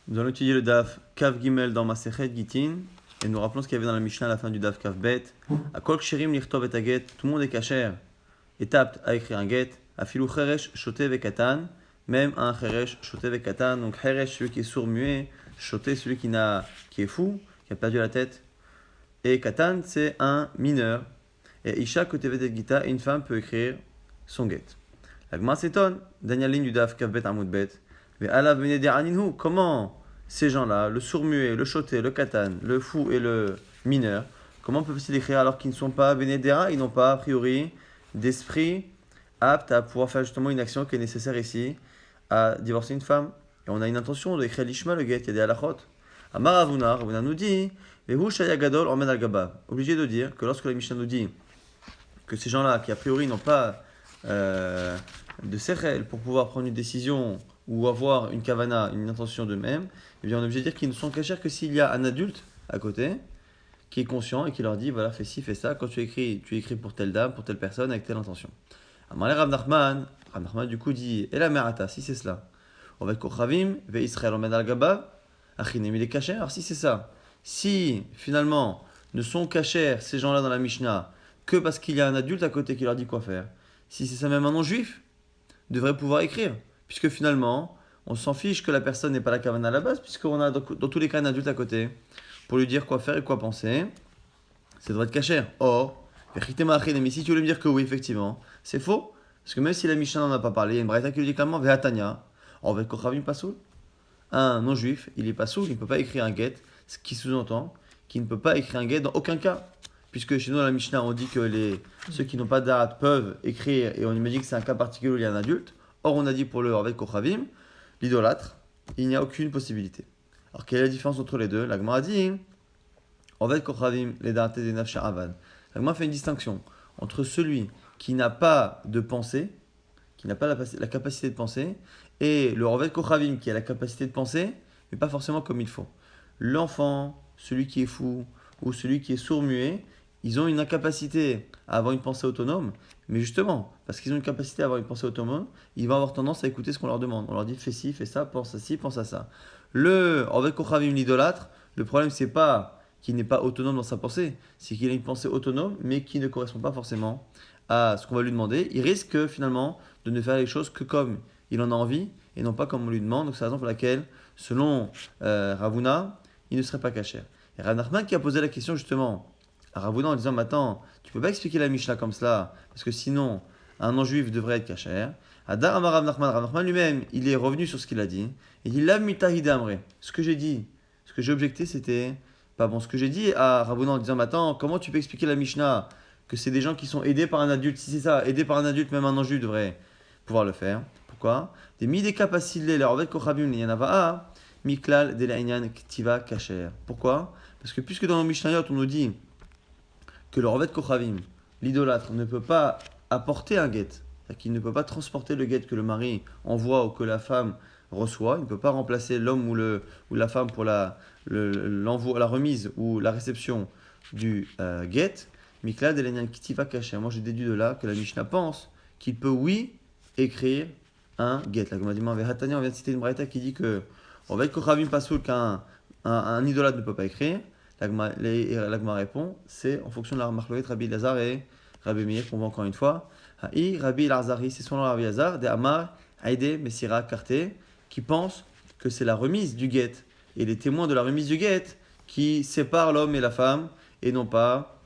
Nous allons étudier le Daf Kav Gimel dans Masechet Gitin et nous rappelons ce qu'il y avait dans la Mishnah à la fin du Daf Kav Bet. A Kol Ksherim Lichtov et Aget, tout le monde est kasher, est apte à écrire un get. A Filou Cheresh Shotev et Katan, même un Cheresh Shotev et Katan. Donc Cheresh, celui qui est sourd muet, Shotev, celui qui est fou, qui a perdu la tête. Et Katan, c'est un mineur. Et Isha Kotevet et Gita, une femme peut écrire son get. La Gemara s'étonne, dernière ligne du Daf Kav Bet Amud Bet. Mais Allah venait dire Aninhu, comment ces gens-là, le sourd-muet, le choté, le katan, le fou et le mineur, comment peuvent-ils écrire alors qu'ils ne sont pas Benedera, ils n'ont pas a priori d'esprit apte à pouvoir faire justement une action qui est nécessaire ici, à divorcer une femme. Et on a une intention d'écrire l'ishma, le get, il y a des halachot. Amar Ravuna nous dit, Vehu Shaya Gadol Ormen al Gabab. Obligé de dire que lorsque la Mishnah nous dit que ces gens-là, qui a priori n'ont pas de sechel pour pouvoir prendre une décision ou avoir une kavana, une intention d'eux-mêmes, eh bien on est obligé de dire qu'ils ne sont cachers que s'il y a un adulte à côté qui est conscient et qui leur dit voilà, fais ci, fais ça. Quand tu écris pour telle dame, pour telle personne, avec telle intention. Amalé Rav Nachman du coup dit et la merata, si c'est cela. On va être kochavim, ve Israël omed al gabav, achinem il est caché. Alors si c'est ça, si finalement ne sont cachers ces gens-là dans la Mishnah que parce qu'il y a un adulte à côté qui leur dit quoi faire, si c'est ça même un non-juif, devrait pouvoir écrire. Puisque finalement, on s'en fiche que la personne n'ait pas la kavana à la base, puisqu'on a dans tous les cas un adulte à côté pour lui dire quoi faire et quoi penser. Ça devrait être caché. Or, mais si tu voulais me dire que oui, effectivement, c'est faux. Parce que même si la Mishnah n'en a pas parlé, il y a une braïta qui lui dit clairement Vehatania, on va être kochavim pasoul. Un non-juif, il est pasoul, il ne peut pas écrire un get, ce qui sous-entend qu'il ne peut pas écrire un get dans aucun cas. Puisque chez nous, dans la Mishnah, on dit que ceux qui n'ont pas d'art peuvent écrire, et on imagine que c'est un cas particulier où il y a un adulte. Or, on a dit pour le Horvet Kochavim, l'idolâtre, il n'y a aucune possibilité. Alors, quelle est la différence entre les deux? La Gemara a dit Horvet Kochavim, les Da'ate des Naf Sha'avan. La Gemara fait une distinction entre celui qui n'a pas de pensée, qui n'a pas la capacité de penser, et le Horvet Kochavim qui a la capacité de penser, mais pas forcément comme il faut. L'enfant, celui qui est fou, ou celui qui est sourd-muet, ils ont une incapacité à avoir une pensée autonome, mais justement, parce qu'ils ont une capacité à avoir une pensée autonome, ils vont avoir tendance à écouter ce qu'on leur demande. On leur dit fais ci, fais ça, pense à ci, pense à ça. Avec Kochavim, l'idolâtre, le problème c'est pas qu'il n'est pas autonome dans sa pensée, c'est qu'il a une pensée autonome, mais qui ne correspond pas forcément à ce qu'on va lui demander. Il risque finalement de ne faire les choses que comme il en a envie, et non pas comme on lui demande. Donc c'est la raison pour laquelle, selon Ravuna, il ne serait pas caché. Et Rav Nachman qui a posé la question justement à Ravuna en disant, mais attends, tu peux pas expliquer la Mishnah comme cela, parce que sinon, un non-juif devrait être caché. Adar Amar Rav Nachman lui-même, il est revenu sur ce qu'il a dit, et il a mitahid amre. Ce que j'ai dit, ce que j'ai objecté, c'était pas bon. Ce que j'ai dit à Ravuna en disant, mais attends, comment tu peux expliquer la Mishnah que c'est des gens qui sont aidés par un adulte? Si c'est ça, aidés par un adulte, même un non-juif devrait pouvoir le faire. Pourquoi? Des mideka pasile, leur avec kochabim, il y en a pas. Miklal de la ktiva kacher. Pourquoi? Parce que puisque dans le Mishnayot, on nous dit que le Rovet Kochavim, l'idolâtre, ne peut pas apporter un guet, c'est-à-dire qu'il ne peut pas transporter le guet que le mari envoie ou que la femme reçoit, il ne peut pas remplacer l'homme ou la femme pour l'envoi, la remise ou la réception du guet. Mikla de l'Enyan Kitiva Kacher. Moi, j'ai déduit de là que la Mishnah pense qu'il peut, oui, écrire un guet. La Gomadima Vehatania, on vient de citer une braïta qui dit que Rovet Kochavim Pasoul un idolâtre ne peut pas écrire. L'agma répond, c'est en fonction de la marloquette Rabbi Lazar et Rabbi Meir qu'on voit encore une fois. Haï, Rabbi Lazari, c'est son Rabbi Lazar, de Amar, Haïde, Messira, Karté, qui pense que c'est la remise du guet et les témoins de la remise du guet qui séparent l'homme et la femme et non pas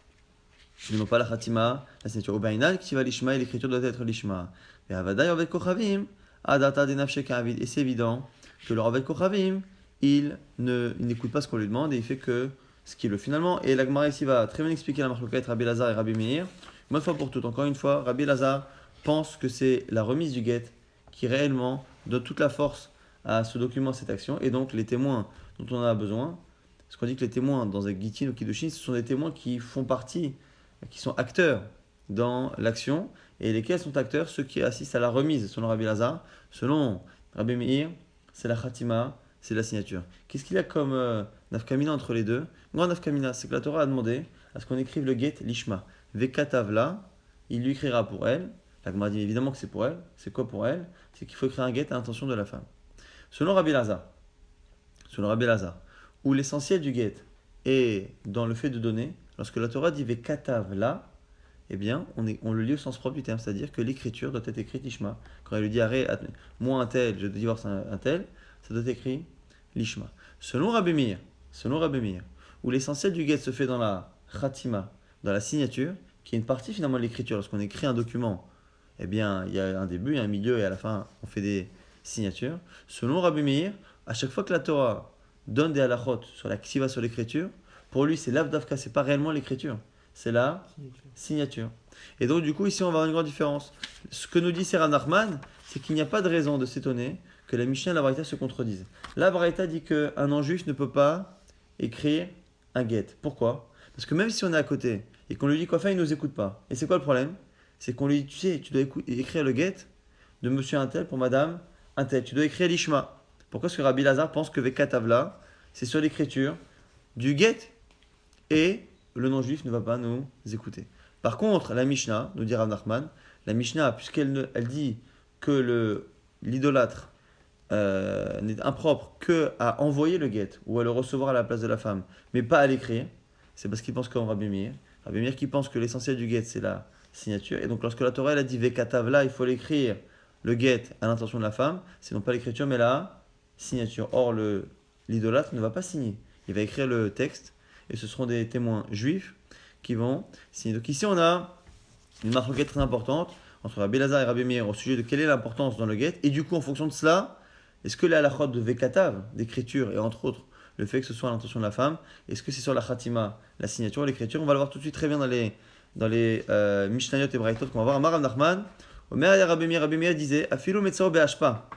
la Khatima, la signature Ubainal, qui va l'Ishma et l'écriture doit être l'Ishma. Et Avadai avec Kochavim, Adata de Nafshek Avid. Et c'est évident que le Rav Kochavim, il n'écoute pas ce qu'on lui demande et il fait que ce qu'il veut finalement. Et l'Agmara ici va très bien expliquer la marloquette Rabbi Lazar et Rabbi Meir. Une fois pour toutes, encore une fois, Rabbi Lazar pense que c'est la remise du guet qui réellement donne toute la force à ce document, à cette action. Et donc les témoins dont on a besoin, parce qu'on dit que les témoins dans un Gitin ou Kiddushin, ce sont des témoins qui font partie, qui sont acteurs dans l'action. Et lesquels sont acteurs? Ceux qui assistent à la remise, selon Rabbi Lazar. Selon Rabbi Meir, c'est la Khatima, c'est la signature. Qu'est-ce qu'il y a comme nafkamina entre les deux? Grand nafkamina, c'est que la Torah a demandé à ce qu'on écrive le get lishma. Vekatavla, il lui écrira pour elle. La Gemara dit évidemment que c'est pour elle. C'est quoi pour elle? C'est qu'il faut écrire un get à l'intention de la femme. Selon Rabbi Lazar, selon Rabbi Lazar, où l'essentiel du get est dans le fait de donner, lorsque la Torah dit Vekatav là, eh bien, on le lit au sens propre du terme, c'est-à-dire que l'écriture doit être écrite l'ishma. Quand elle lui dit moi un tel, je divorce un tel, ça doit être écrit l'ishma. Selon Rabbi Meir, où l'essentiel du get se fait dans la khatima, dans la signature, qui est une partie finalement de l'écriture. Lorsqu'on écrit un document, eh bien, il y a un début, il y a un milieu, et à la fin, on fait des signatures. Selon Rabbi Meir, à chaque fois que la Torah donne des halachot sur la ksiva, sur l'écriture, pour lui, c'est l'avdavka, c'est pas réellement l'écriture, c'est la signature. Et donc, du coup, ici, on va avoir une grande différence. Ce que nous dit Sera Nachman, c'est qu'il n'y a pas de raison de s'étonner que la Mishnah et la Braïta se contredisent. La Braïta dit qu'un non-juif ne peut pas écrire un get. Pourquoi? Parce que même si on est à côté et qu'on lui dit quoi faire, il ne nous écoute pas. Et c'est quoi le problème? C'est qu'on lui dit, tu sais, tu dois écrire le get de monsieur un tel pour madame un tel. Tu dois écrire l'ishma. Pourquoi est-ce que Rabbi Lazar pense que Vekatavla, c'est sur l'écriture du get et le non-juif ne va pas nous écouter. Par contre, la Mishnah, nous dit Rav Nachman, la Mishnah, elle dit que l'idolâtre n'est impropre que à envoyer le get ou à le recevoir à la place de la femme, mais pas à l'écrire, c'est parce qu'il pense comme Rabbi Meir. Rabbi Meir qui pense que l'essentiel du get, c'est la signature. Et donc, lorsque la Torah elle a dit Vekatavla, il faut l'écrire, le get, à l'intention de la femme, c'est non pas l'écriture, mais la signature. Or, l'idolâtre ne va pas signer. Il va écrire le texte et ce seront des témoins juifs qui vont signer. Donc ici, on a une marque très importante entre Rabbi Lazar et Rabbi Meir au sujet de quelle est l'importance dans le get. Et du coup, en fonction de cela, est-ce que la halachot de Vekatav, d'écriture, et entre autres, le fait que ce soit à l'intention de la femme, est-ce que c'est sur la khatima, la signature, l'écriture? On va le voir tout de suite très bien dans les Mishnayot et Braïtot qu'on va voir. Amar Rav Nachman, Omer Rabbi Meir disait, Afilu metzao be'ashpa.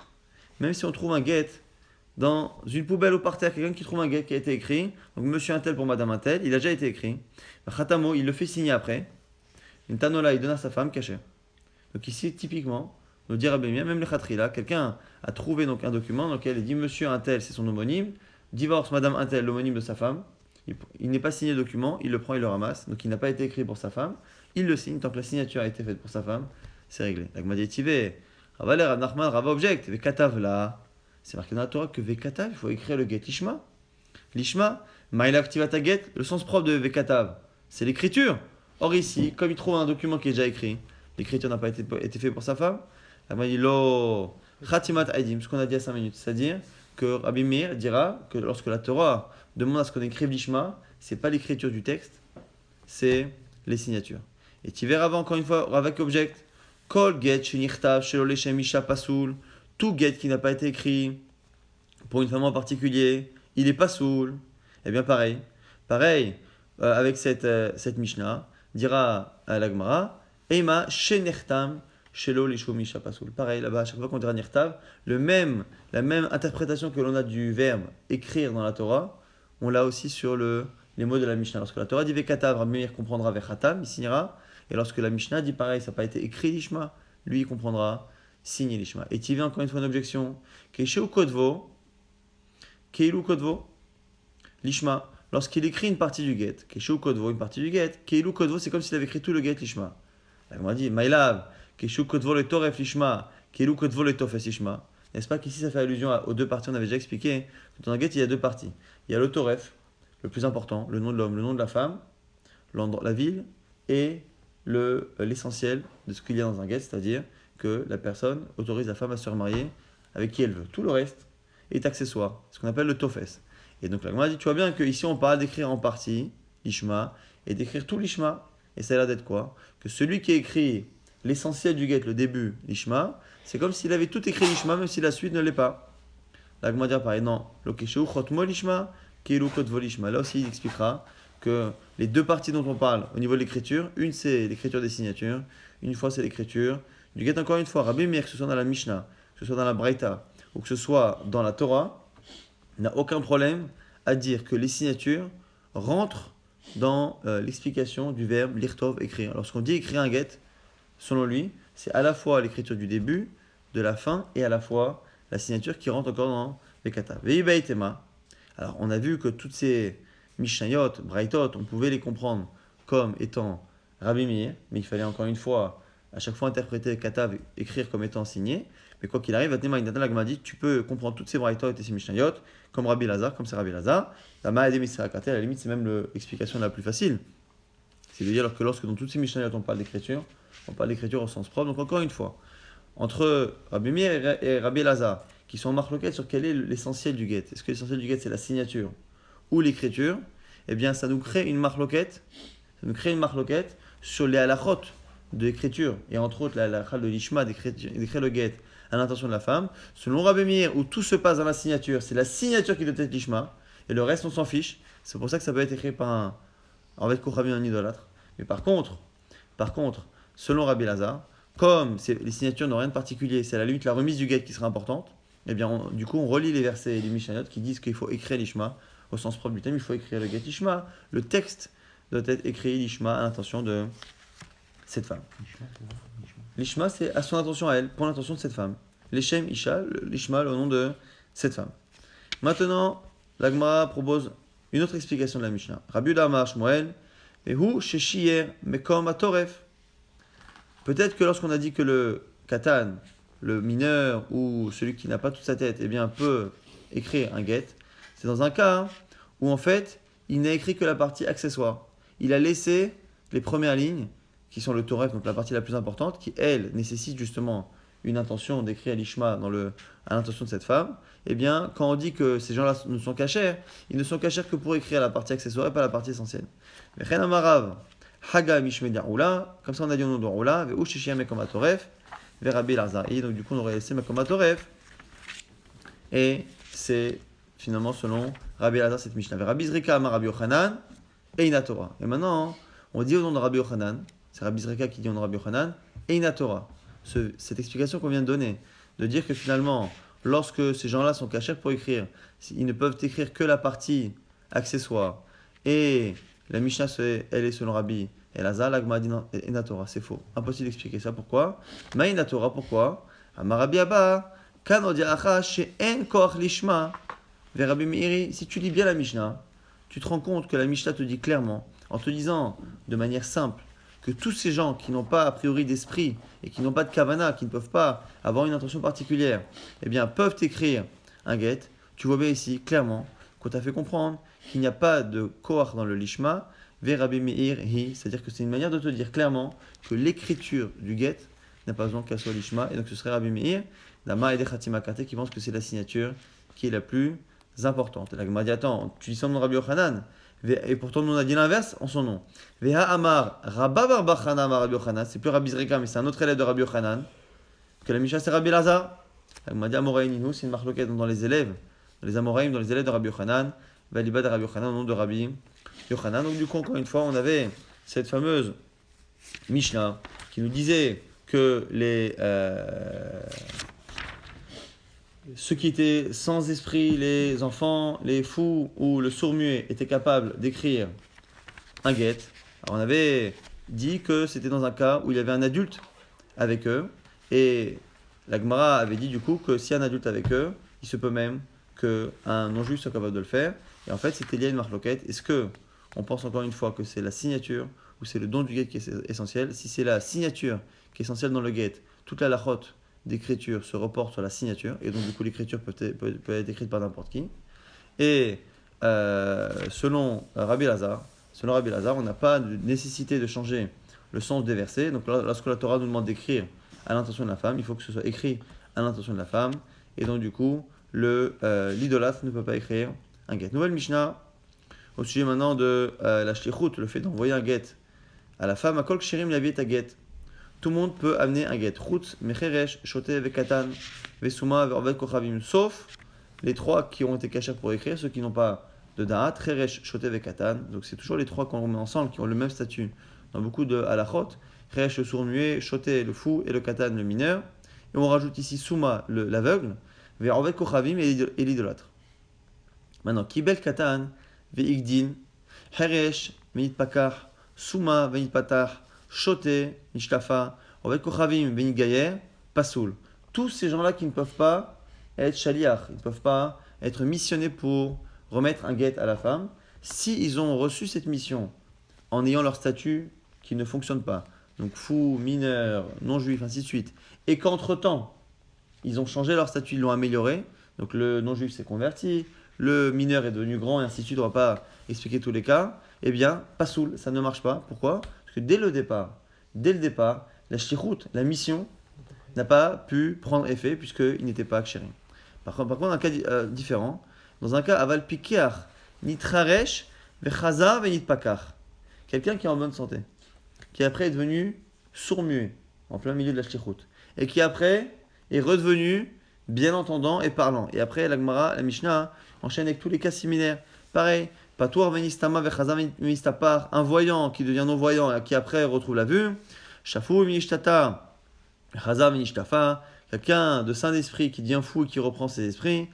Même si on trouve un get dans une poubelle ou par terre, quelqu'un qui trouve un get qui a été écrit, donc monsieur un tel pour madame un tel, il a déjà été écrit. Khatamo, il le fait signer après. Une tanola, il donne à sa femme cachée. Donc ici, typiquement, nous dit Rabbi Meir, même les khatrila, quelqu'un a trouvé donc un document dans lequel il dit monsieur un tel, c'est son homonyme, divorce madame un tel, l'homonyme de sa femme. Il n'est pas signé le document, il le prend, il le ramasse, donc il n'a pas été écrit pour sa femme. Il le signe, tant que la signature a été faite pour sa femme, c'est réglé. La Gemara dit Tivé, Ravaler, Rav Nachman, Rava object, Vekatav là. C'est marqué dans la Torah que Vekatav, il faut écrire le get Lishma. Lishma, Ma'ilav Tivata get, le sens propre de Vekatav, c'est l'écriture. Or ici, comme il trouve un document qui est déjà écrit, l'écriture n'a pas été faite pour sa femme, la Gemara dit Lo Khatimat Aidim, ce qu'on a dit à 5 minutes, c'est-à-dire que Rabbi Meir dira que lorsque la Torah demande à ce qu'on écrive Lishma, c'est pas l'écriture du texte, c'est les signatures. Et tu verras encore une fois, avec object, Kol get shenichtav shelo leshem isha pasoul. Tout get qui n'a pas été écrit pour une femme en particulier, il est pasoul. Eh bien pareil, avec cette Mishnah, dira à la Gemara, Ema shenechtam shelo leshem isha pasoul. Pareil là-bas, à chaque fois qu'on dira nirtav, la même interprétation que l'on a du verbe écrire dans la Torah, on l'a aussi sur les mots de la Mishnah. Lorsque la Torah dit vekatav, Rabbi Meir comprendra vechatam, il signera. Et lorsque la Mishnah dit pareil, ça n'a pas été écrit l'ishma, lui il comprendra signer l'ishma. Et tu viens encore une fois une objection. Keishu kodvo, keilu kodvo, l'ishma. Lorsqu'il écrit une partie du get, Keishu kodvo, une partie du get, keilu kodvo, c'est comme s'il avait écrit tout le get l'ishma. On m'a dit, Maïlav, Keishu kodvo le toref l'ishma, keilu kodvo le tofes l'ishma. N'est-ce pas qu'ici ça fait allusion aux deux parties, on avait déjà expliqué que dans un get il y a deux parties. Il y a le toref, le plus important, le nom de l'homme, le nom de la femme, la ville, et l'essentiel de ce qu'il y a dans un get, c'est-à-dire que la personne autorise la femme à se remarier avec qui elle veut. Tout le reste est accessoire, ce qu'on appelle le tofes. Et donc la Gemara dit, tu vois bien qu'ici on parle d'écrire en partie l'ishma et d'écrire tout l'ishma. Et ça a l'air d'être quoi? Que celui qui écrit l'essentiel du get, le début, l'ishma, c'est comme s'il avait tout écrit l'ishma, même si la suite ne l'est pas. La Gemara dit pareil, non. Lokeshu chotmo l'ishma, keilu kotvo l'ishma. Là aussi il expliquera que les deux parties dont on parle au niveau de l'écriture, une c'est l'écriture des signatures, une fois c'est l'écriture du get. Encore une fois, Rabbi Meir, que ce soit dans la Mishnah, que ce soit dans la Braïta ou que ce soit dans la Torah, n'a aucun problème à dire que les signatures rentrent dans l'explication du verbe lirtov, écrire. Lorsqu'on dit écrire un get, selon lui, c'est à la fois l'écriture du début, de la fin et à la fois la signature qui rentre encore dans les kata. Veibaitema. Alors on a vu que toutes ces Mishnayot, Braïtot, on pouvait les comprendre comme étant Rabbi Meir, mais il fallait encore une fois à chaque fois interpréter katav, écrire comme étant signé. Mais quoi qu'il arrive, la Gemara dit, tu peux comprendre toutes ces braïtot et ces mishnayot, comme Rabbi Lazar, comme c'est Rabbi Lazar. La Ma'adé Misrakate, à la limite, c'est même l'explication la plus facile. C'est de dire que lorsque dans toutes ces mishnayot, on parle d'écriture au sens propre. Donc encore une fois, entre Rabbi Meir et Rabbi Lazar, qui sont en marloquette sur quel est l'essentiel du get. Est-ce que l'essentiel du get, c'est la signature ou l'écriture? Eh bien, ça nous crée une marloquette. Ça nous crée une marloquette sur les halachot de l'écriture, et entre autres la halakha de l'ishma d'écrire le get à l'intention de la femme. Selon Rabbi Meir, où tout se passe dans la signature, c'est la signature qui doit être l'ishma, et le reste on s'en fiche. C'est pour ça que ça peut être écrit par en fait Kochavim, un idolâtre. Mais par contre, selon Rabbi Lazar, comme les signatures n'ont rien de particulier, c'est à la limite la remise du get qui sera importante, eh bien du coup on relit les versets et les mishnayot qui disent qu'il faut écrire l'ishma au sens propre du thème, il faut écrire le get ishma. Le texte doit être écrit l'ishma à l'intention de cette femme. L'ishma, c'est à son intention à elle, pour l'intention de cette femme. L'Eshem Isha, l'ishma, au nom de cette femme. Maintenant, la Gemara propose une autre explication de la Mishnah. Rabbi Yehuda Amar Shmuel, Vehu sheshiyer mekom atoref. Peut-être que lorsqu'on a dit que le katan, le mineur ou celui qui n'a pas toute sa tête, eh bien, peut écrire un get, c'est dans un cas où en fait, il n'a écrit que la partie accessoire. Il a laissé les premières lignes, qui sont le toref, donc la partie la plus importante, qui elle nécessite justement une intention d'écrire l'ishma à l'intention de cette femme. Eh bien, quand on dit que ces gens-là ne sont cachers, ils ne sont cachers que pour écrire la partie accessoire et pas la partie essentielle. Mais chen amarav haga mishmedia roula, comme ça on a dit au nom de roula, ve ushishia mekomatoref, ve Rabbi Lazar. Et donc du coup on aurait laissé mekomatoref. Et c'est finalement selon Rabbi Lazar cette Mishnah. Ve Rabbi Zrika amar Rabbi Yochanan et Inatora. Et maintenant on dit au nom de Rabbi Yochanan, c'est Rabbi Zrika qui dit au nom de Rabbi Yochanan et Inatora. Cette explication qu'on vient de donner, de dire que finalement, lorsque ces gens-là sont cachers pour écrire, ils ne peuvent écrire que la partie accessoire. Et la Mishnah, elle est selon Rabbi Elazar, l'Agma dit Inatora, c'est faux. Impossible d'expliquer ça. Pourquoi? Ma Inatora, pourquoi? Amarabi Abba, Kanodiacha, She'en Koach Lishma, vers Rabbi Meiri. Si tu lis bien la Mishnah, tu te rends compte que la Mishnah te dit clairement, en te disant de manière simple, que tous ces gens qui n'ont pas a priori d'esprit et qui n'ont pas de kavana, qui ne peuvent pas avoir une intention particulière, eh bien peuvent écrire un get. Tu vois bien ici clairement qu'on t'a fait comprendre qu'il n'y a pas de koach dans le lishma, vers Rabbi Meir hi, c'est-à-dire que c'est une manière de te dire clairement que l'écriture du get n'a pas besoin qu'elle soit lishma, et donc ce serait Rabbi Meir, Dama et Khatima Kate qui pense que c'est la signature qui est la plus importante. La Gemara dit attends, tu dis ça nom de Rabbi Yochanan. Et pourtant, nous on a dit l'inverse en son nom. Veha Amar, Rabba Bar Bachana Amar Rabbi Yochanan. C'est plus Rabbi Zrika, mais c'est un autre élève de Rabbi Yochanan. Que la Mishnah, c'est Rabbi Lazar. Elle m'a dit Amoraïm, c'est une marloquette dans les élèves, dans les Amoraïm, dans les élèves de Rabbi Yochanan. Valiba de Rabbi Yochanan, au nom de Rabbi Yochanan. Donc, du coup, encore une fois, on avait cette fameuse Mishnah qui nous disait que ceux qui étaient sans esprit, les enfants, les fous ou le sourd-muet étaient capables d'écrire un get. Alors on avait dit que c'était dans un cas où il y avait un adulte avec eux. Et la Gemara avait dit du coup que s'il y a un adulte avec eux, il se peut même qu'un non-juif soit capable de le faire. Et en fait, c'était lié à une marloquette. Est-ce que on pense encore une fois que c'est la signature ou c'est le don du get qui est essentiel? Si c'est la signature qui est essentielle dans le get, toute la lachot d'écriture se reporte sur la signature, et donc du coup l'écriture peut être écrite par n'importe qui. Et selon Rabbi Lazar, on n'a pas de nécessité de changer le sens des versets. Donc lorsque la Torah nous demande d'écrire à l'intention de la femme, il faut que ce soit écrit à l'intention de la femme, et donc du coup l'idolâtre ne peut pas écrire un get. Nouvelle Mishnah au sujet maintenant de la shlichut, le fait d'envoyer un get à la femme. À kol ksherim la vie est à get. Tout le monde peut amener un get. Chutz, mecheresh, shoté, vekatan, vesuma, vervet, kochavim. Sauf les trois qui ont été cachés pour écrire, ceux qui n'ont pas de da'at, cheresh, shoté, vekatan. Donc c'est toujours les trois qu'on met ensemble qui ont le même statut dans beaucoup de halachot. Cheresh, le sourd-muet, shoté, le fou, et le katan, le mineur. Et on rajoute ici suma, l'aveugle, vervet, kochavim, et l'idolâtre. Maintenant, kibel katan, ve'igdin, cheresh, meit pakar, suma, veit patar, Shoté, Nishlafa, Ovet Kochavim, Benigayer, Pasoul. Tous ces gens-là qui ne peuvent pas être shaliach, ils ne peuvent pas être missionnés pour remettre un get à la femme, s'ils ont reçu cette mission en ayant leur statut qui ne fonctionne pas, donc fou, mineur, non-juif, ainsi de suite, et qu'entre-temps, ils ont changé leur statut, ils l'ont amélioré, donc le non-juif s'est converti, le mineur est devenu grand, et ainsi de suite, on ne va pas expliquer tous les cas, eh bien, pasoul, ça ne marche pas. Pourquoi? Parce que dès le départ, la shlichut, la mission, n'a pas pu prendre effet puisqu'il n'était pas akshérim. Par contre, un cas différent, dans un cas, aval pikiach, nitraresh, vechaza, venitpakach. Quelqu'un qui est en bonne santé, qui après est devenu sourd-muet, en plein milieu de la shlichut, et qui après est redevenu bien entendant et parlant. Et après, la Gemara, la Mishnah, enchaîne avec tous les cas similaires. Pareil, patour venistama vechaza venistapar, un voyant qui devient non-voyant et qui après retrouve la vue. Shafou venishtata, vechaza venishtafa, quelqu'un de saint d'esprit qui devient fou et qui reprend ses esprits.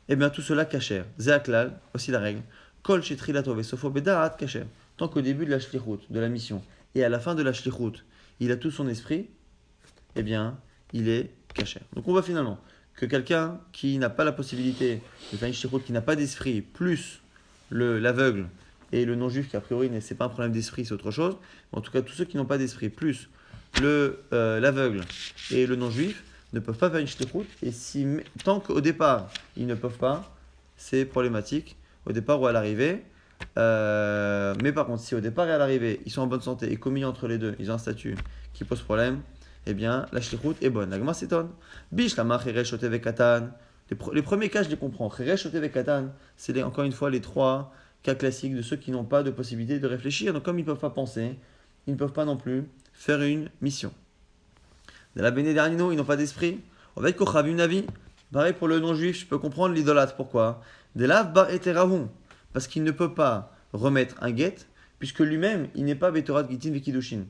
Eh bien, tout cela kasher. Zeaklal, aussi la règle. Kol shetrilato vesofo bedaat kasher. Tant qu'au début de la shlichut, de la mission, et à la fin de la shlichut, il a tout son esprit, eh bien, il est kasher. Donc on voit finalement que quelqu'un qui n'a pas la possibilité de faire une shlichut, qui n'a pas d'esprit, plus l'aveugle et le non-juif qui a priori c'est pas un problème d'esprit, c'est autre chose. En tout cas, tous ceux qui n'ont pas d'esprit, plus l'aveugle et le non-juif, ne peuvent pas faire une shlichut. Et tant qu'au départ, ils ne peuvent pas, c'est problématique. Au départ ou à l'arrivée. Mais par contre, si au départ et à l'arrivée, ils sont en bonne santé et qu'au milieu entre les deux, ils ont un statut qui pose problème, eh bien, la shlichut est bonne. La Gemara s'étonne. Bish lama cheresh ote vekatan. Les premiers cas, je les comprends. Cheresh ote vekatan, c'est encore une fois les trois cas classiques de ceux qui n'ont pas de possibilité de réfléchir. Donc, comme ils ne peuvent pas penser, ils ne peuvent pas non plus faire une mission. De la Bénédernino, ils n'ont pas d'esprit. On va être kochavim navi. Pareil pour le non-juif, je peux comprendre l'idolâtre. Pourquoi? De lav bar eterahum. Parce qu'il ne peut pas remettre un get, puisque lui-même, il n'est pas Betorat Gitin Vekidushin.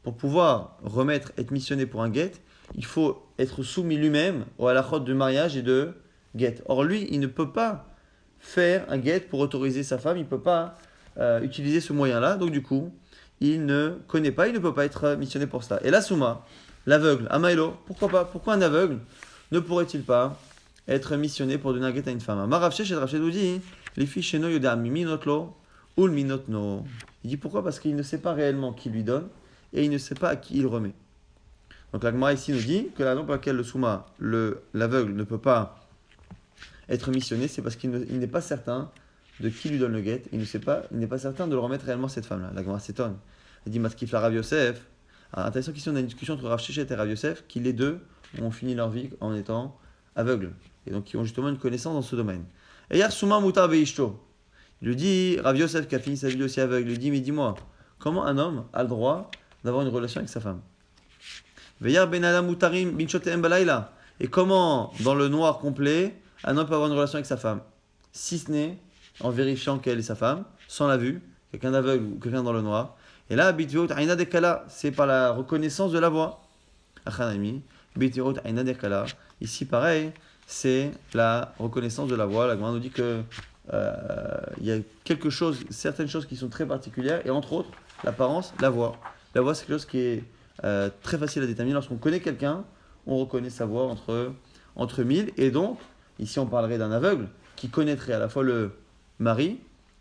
Pour pouvoir remettre, être missionné pour un get, il faut être soumis lui-même au halachot de mariage et de get. Or, lui, il ne peut pas faire un get pour autoriser sa femme, il ne peut pas utiliser ce moyen-là. Donc, du coup, il ne connaît pas, il ne peut pas être missionné pour cela. Et la Souma, l'aveugle, Amaelo, pourquoi pas? Pourquoi un aveugle ne pourrait-il pas être missionné pour donner un get à une femme? Maravchesh et Rachedou dit, les filles chez nous, minotlo ou le minotno. Il dit pourquoi? Parce qu'il ne sait pas réellement qui lui donne et il ne sait pas à qui il remet. Donc la Gemara ici nous dit que la raison pour laquelle le souma, l'aveugle, ne peut pas être missionné, c'est parce qu'il n'est pas certain de qui lui donne le guet. Il n'est pas certain de le remettre réellement à cette femme-là. La Gemara s'étonne. Elle dit Matkif la Rav Yosef. Alors, intéressant qu'ici on a une discussion entre Rav Shechet et Rav Yosef, qui les deux ont fini leur vie en étant aveugles et donc qui ont justement une connaissance dans ce domaine. Et hier souma mutar veishto. Il lui dit Rav Yosef qui a fini sa vie aussi aveugle. Il lui dit mais dis-moi comment un homme a le droit d'avoir une relation avec sa femme? Veyar ben adam mutarim binchotem balayla. Et comment dans le noir complet un homme peut avoir une relation avec sa femme, si ce n'est en vérifiant qu'elle est sa femme, sans la vue, quelqu'un d'aveugle ou quelqu'un dans le noir. Et là, bitviot aina dekala, c'est par la reconnaissance de la voix. Achanami, bitviot aina dekala. Ici, pareil, c'est la reconnaissance de la voix. La Gemara nous dit que il y a certaines choses qui sont très particulières, et entre autres, l'apparence, la voix. La voix, c'est quelque chose qui est très facile à déterminer. Lorsqu'on connaît quelqu'un, on reconnaît sa voix entre mille, et donc, ici, on parlerait d'un aveugle qui connaîtrait à la fois le mari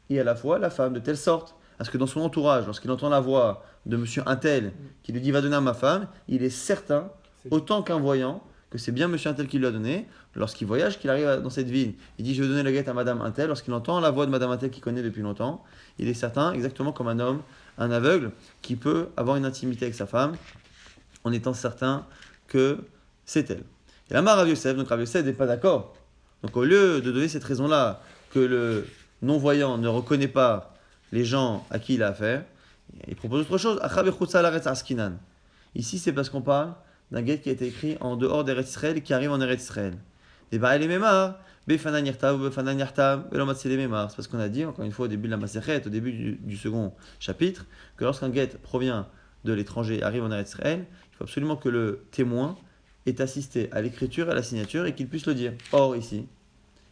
et à la fois la femme, de telle sorte à ce que dans son entourage, lorsqu'il entend la voix de monsieur Untel qui lui dit va donner à ma femme, il est certain, autant qu'un voyant, que c'est bien monsieur Untel qui lui a donné. Lorsqu'il voyage, qu'il arrive dans cette ville, il dit je vais donner la guette à madame Untel. Lorsqu'il entend la voix de madame Untel qu'il connaît depuis longtemps, il est certain, exactement comme un homme, un aveugle, qui peut avoir une intimité avec sa femme en étant certain que c'est elle. Et là, Rav Yosef, donc Rav Yosef n'est pas d'accord. Donc au lieu de donner cette raison-là, que le non-voyant ne reconnaît pas les gens à qui il a affaire, il propose autre chose. Ici, c'est parce qu'on parle d'un guet qui a été écrit en dehors d'Eretz Israël et qui arrive en Eretz Israël. C'est parce qu'on a dit, encore une fois, au début de la Masechet, au début du second chapitre, que lorsqu'un guet provient de l'étranger et arrive en Eretz Israël, il faut absolument que le témoin ait assisté à l'écriture et à la signature et qu'il puisse le dire. Or, ici,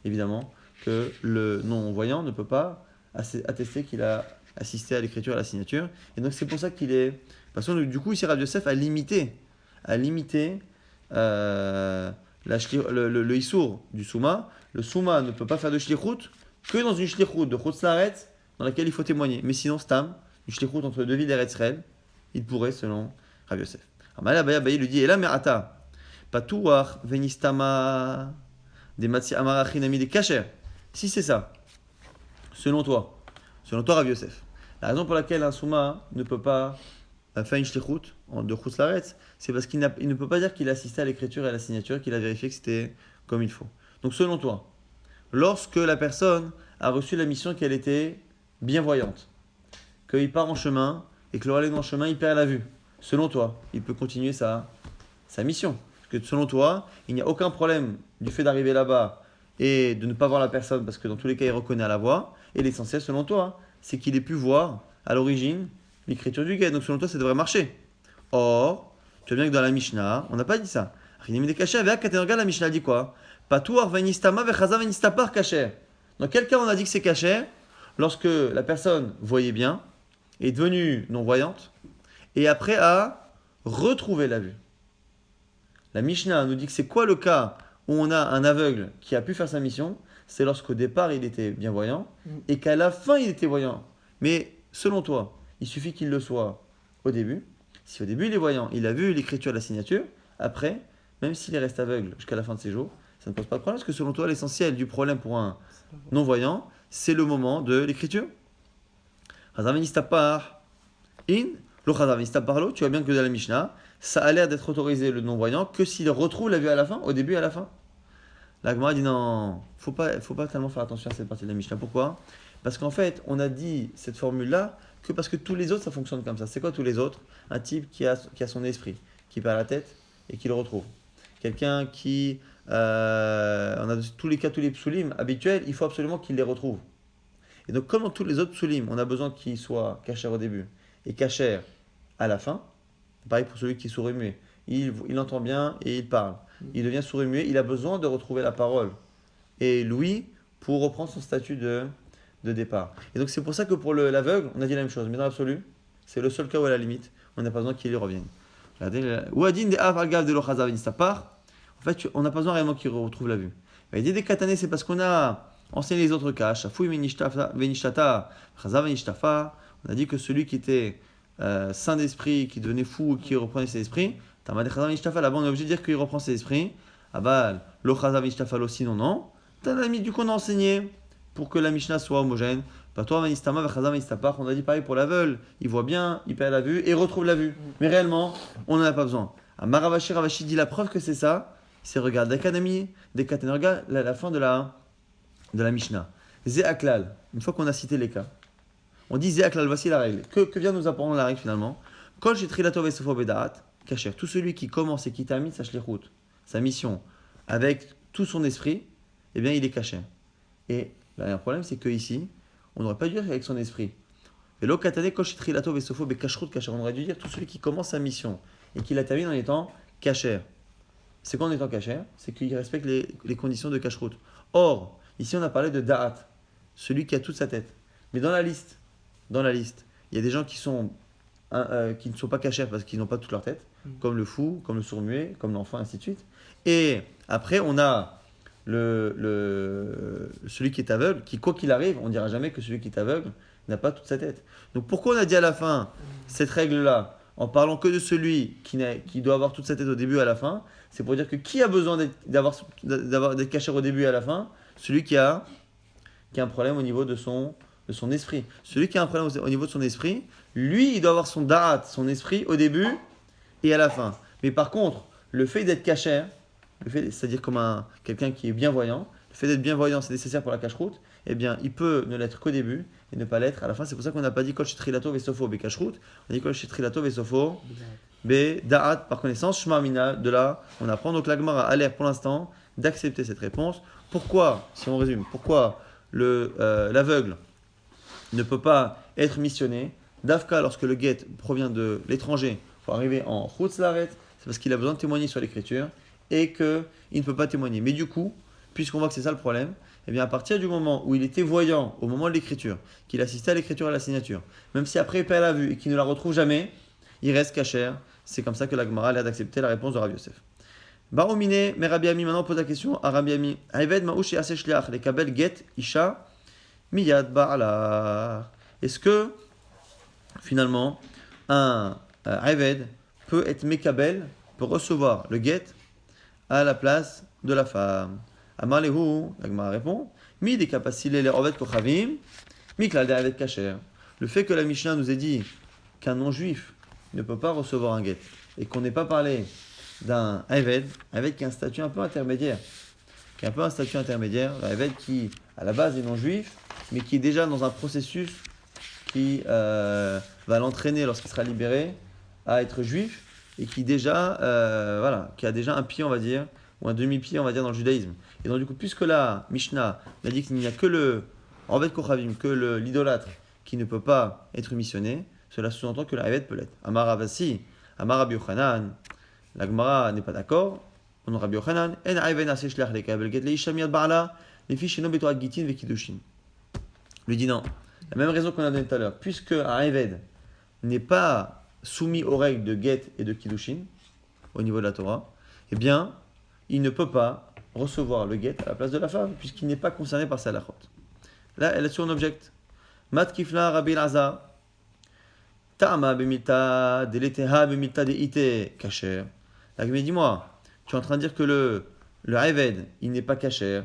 évidemment, que le non-voyant ne peut pas attester qu'il a assisté à l'écriture et à la signature. Et donc, c'est pour ça qu'il est... Parce que du coup, ici, Rav Yosef a limité le issour du souma. Le souma ne peut pas faire de shlichut que dans une shlichut de chutz laaretz dans laquelle il faut témoigner. Mais sinon, stam, une shlichut entre deux villes d'Eretz Israël, il pourrait, selon Rav Yosef. Amalé Abaye lui dit, et là, mais ata, patouach venistama, des matzi amarachinami des kacher. Si c'est ça, selon toi, Rav Yosef, la raison pour laquelle un souma ne peut pas faire une shlichut de chutz laaretz, c'est parce qu'il ne peut pas dire qu'il a assisté à l'écriture et à la signature, qu'il a vérifié que c'était comme il faut. Donc selon toi, lorsque la personne a reçu la mission qu'elle était bienvoyante, qu'il part en chemin et que le en chemin il perd la vue, selon toi, il peut continuer sa mission. Parce que selon toi, il n'y a aucun problème du fait d'arriver là-bas et de ne pas voir la personne parce que dans tous les cas il reconnaît à la voix. Et l'essentiel selon toi, c'est qu'il ait pu voir à l'origine l'écriture du guet. Donc selon toi, ça devrait marcher. Or, tu vois bien que dans la Mishnah, on n'a pas dit ça. La Mishnah dit quoi? Patouar venistama vechaza venistapar kacher. Dans quel cas on a dit que c'est kacher? Lorsque la personne voyait bien, est devenue non-voyante, et après a retrouvé la vue. La Mishnah nous dit que c'est quoi le cas où on a un aveugle qui a pu faire sa mission? C'est lorsqu'au départ il était bien voyant, et qu'à la fin il était voyant. Mais selon toi, il suffit qu'il le soit au début. Si au début il est voyant, il a vu l'écriture et la signature, après, même s'il reste aveugle jusqu'à la fin de ses jours, ça ne pose pas de problème, parce que selon toi, l'essentiel du problème pour un non-voyant, c'est le moment de l'écriture. Tu vois bien que dans la Mishnah, ça a l'air d'être autorisé le non-voyant que s'il retrouve la vue à la fin, au début et à la fin. La Gemara dit non, faut pas tellement faire attention à cette partie de la Mishnah. Pourquoi? Parce qu'en fait, on a dit cette formule-là que parce que tous les autres, ça fonctionne comme ça. C'est quoi tous les autres? Un type qui a son esprit, qui perd la tête et qui le retrouve. Quelqu'un qui, on a tous les cas, tous les psulim habituels, il faut absolument qu'il les retrouve. Et donc, comme dans tous les autres psulim, on a besoin qu'il soit kasher au début et kasher à la fin. Pareil pour celui qui est sourd et muet. Il entend bien et il parle. Il devient sourd et muet, il a besoin de retrouver la parole. Et l'ouïe pour reprendre son statut de départ. Et donc c'est pour ça que pour l'aveugle, on a dit la même chose. Mais dans l'absolu, c'est le seul cas où à la limite, on n'a pas besoin qu'il y revienne. En fait, on n'a pas besoin réellement qu'il retrouve la vue. Il dit des katané, c'est parce qu'on a enseigné les autres cas. On a dit que celui qui était saint d'esprit, qui devenait fou, qui reprenait ses esprits, là-bas on est obligé de dire qu'il reprend ses esprits. Aval, lo chazav nishtafal aussi, non. Du coup on a enseigné pour que la Mishnah soit homogène. On a dit pareil pour l'aveugle, il voit bien, il perd la vue et retrouve la vue. Mais réellement, on n'en a pas besoin. Ravashi dit la preuve que c'est ça, c'est regarde l'académie, regarde la fin de la Mishnah. Zéaklal, une fois qu'on a cité les cas, on dit Zéaklal, voici la règle. Que vient nous apprendre la règle finalement? Kol shetrilato vesofo bedaat, kacher. Tout celui qui commence et qui termine sa shlichut, sa mission, avec tout son esprit, eh bien il est caché. Et là, un problème, c'est qu'ici, on n'aurait pas dû dire avec son esprit. Et l'okatane kol shetrilato vesofo bekashrut kacher. On aurait dû dire tout celui qui commence sa mission et qui la termine en étant cacher. C'est quoi en étant cacher? C'est qu'il respecte les conditions de kashrut. Or, ici on a parlé de da'at, celui qui a toute sa tête. Mais dans la liste, il y a des gens qui ne sont pas cachers parce qu'ils n'ont pas toute leur tête, comme le fou, comme le sourd-muet, comme l'enfant, ainsi de suite. Et après, on a celui qui est aveugle, qui, quoi qu'il arrive, on ne dira jamais que celui qui est aveugle n'a pas toute sa tête. Donc pourquoi on a dit à la fin cette règle-là, en parlant que de celui qui doit avoir toute sa tête au début et à la fin? C'est pour dire que qui a besoin d'être caché au début et à la fin? Celui qui a un problème au niveau de son esprit. Celui qui a un problème au niveau de son esprit, lui, il doit avoir son da'at, son esprit au début et à la fin. Mais par contre, le fait d'être caché, c'est-à-dire comme quelqu'un qui est bienvoyant, le fait d'être bienvoyant, c'est nécessaire pour la cache-route, eh bien, il peut ne l'être qu'au début et ne pas l'être à la fin. C'est pour ça qu'on n'a pas dit kol shetrilato vesofo be cache-route, on a dit kol shetrilato vesofo be da'at par connaissance, shma mina. De là, on apprend. Donc la Gemara a l'air pour l'instant d'accepter cette réponse. Pourquoi, si on résume, pourquoi l'aveugle ne peut pas être missionné? Dafka, lorsque le guet provient de l'étranger, pour arriver en chutz laaretz, c'est parce qu'il a besoin de témoigner sur l'écriture et qu'il ne peut pas témoigner. Mais du coup, puisqu'on voit que c'est ça le problème, eh bien à partir du moment où il était voyant au moment de l'écriture, qu'il assistait à l'écriture et à la signature, même si après il perd la vue et qu'il ne la retrouve jamais, il reste cacher. C'est comme ça que la Gemara a l'air d'accepter la réponse de Rav Yosef. Baromine, mais Rabbi Ami maintenant pose la question à Rabbi Ami. Ayved ma'ush et aseh shliach, les kabel get isha miyad ba'ala. Est-ce que finalement un Ayved peut être mekabel, peut recevoir le get à la place de la femme. Amar lehu, la Gemara répond, mi des capacités les rovet kochavim, miklal de kacher. Le fait que la Mishnah nous ait dit qu'un non-juif ne peut pas recevoir un get et qu'on n'ait pas parlé d'un Eved, avec un statut un peu intermédiaire, qui est un peu un statut intermédiaire, un Eved qui à la base est non-juif, mais qui est déjà dans un processus qui va l'entraîner lorsqu'il sera libéré à être juif et qui déjà, qui a déjà un pied, on va dire, ou un demi-pied, on va dire, dans le judaïsme. Et donc du coup, puisque la Mishnah a dit qu'il n'y a que le Orvet Kochavim, que l'idolâtre qui ne peut pas être missionné, cela sous-entend que la Eved peut l'être. Amar Avasi, Amar Rabbi Yochanan, la Gemara n'est pas d'accord. On a Rabbi Yochanan, En Aiven Aseh Shlach Lekabel Get Leisha Miad Ba'ala, les fiches Sheno Betorat Gitin Vekidushin. Lui dit non. La même raison qu'on a donnée tout à l'heure, puisque un Eved n'est pas soumis aux règles de Get et de Kiddushin, au niveau de la Torah, eh bien, il ne peut pas recevoir le Get à la place de la femme, puisqu'il n'est pas concerné par sa halachot. Là, elle est sur un object. Mat Kifla Rabbi Elazar, Ta'ama Bemilta, Deleteha Bemilta Deite, Kacher. La Gemara, dis-moi, tu es en train de dire que le Eved, il n'est pas Kacher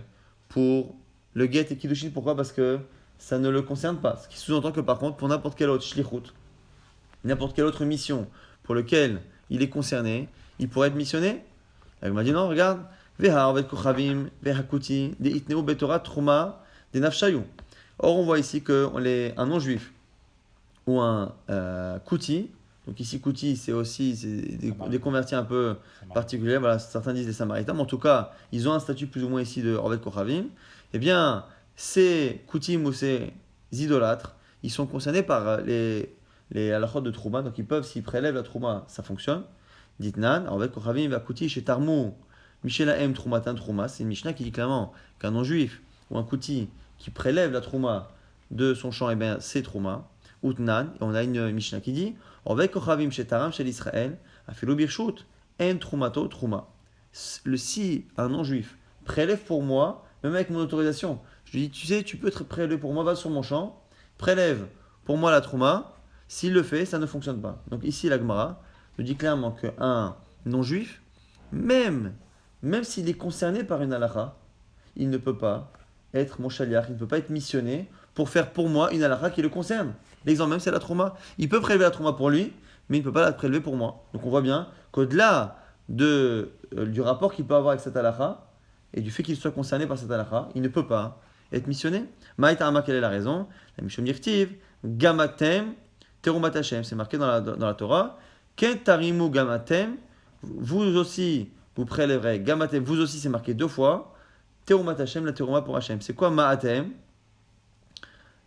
pour le Get et Kiddushin. Pourquoi? Parce que ça ne le concerne pas. Ce qui sous-entend que par contre, pour n'importe quel autre shlichut, n'importe quelle autre mission pour laquelle il est concerné, il pourrait être missionné. Elle m'a dit non, regarde. Or, on voit ici qu'un non-juif ou un kouti, donc ici kouti, c'est aussi des convertis un peu particuliers, voilà, certains disent des samaritains, mais en tout cas, ils ont un statut plus ou moins ici de Orvet Kochavim. Eh bien, ces koutim ou ces idolâtres, ils sont concernés par les halachot de Trouma, donc ils peuvent, s'ils prélèvent la Trouma, ça fonctionne. Ditnan, Orvet Kochavim va kouti chez Tarmou, Michelahem Troumatan Trouma, c'est une Mishnah qui dit clairement qu'un non-juif ou un kouti qui prélève la Trouma de son champ, eh bien, c'est Trouma. Utnan, et on a une Mishnah qui dit Orvet Kochavim chez Taram chez l'Israël, Afilo Birshut, En Troumato Trouma. Si un non-juif prélève pour moi, même avec mon autorisation, je lui dis, tu sais, tu peux te prélever pour moi, va sur mon champ, prélève pour moi la Trouma. S'il le fait, ça ne fonctionne pas. Donc ici, la Gemara nous dit clairement qu'un non-juif, même s'il est concerné par une halakha, il ne peut pas être mon shaliach, il ne peut pas être missionné pour faire pour moi une halakha qui le concerne. L'exemple même, c'est la Trouma. Il peut prélever la Trouma pour lui, mais il ne peut pas la prélever pour moi. Donc on voit bien qu'au-delà du rapport qu'il peut avoir avec cette halakha, et du fait qu'il soit concerné par cette halakha, il ne peut pas être missionné. Maïtama, quelle est la raison? La Mishom Yirtiv, Gamatem, Terumat Hashem, c'est marqué dans la Torah. Ken tarimu Gamatem, vous aussi, vous prélèverez. Gamatem, vous aussi, c'est marqué 2 fois. Terumat Hashem, la Teruma pour Hashem. C'est quoi Ma'atem?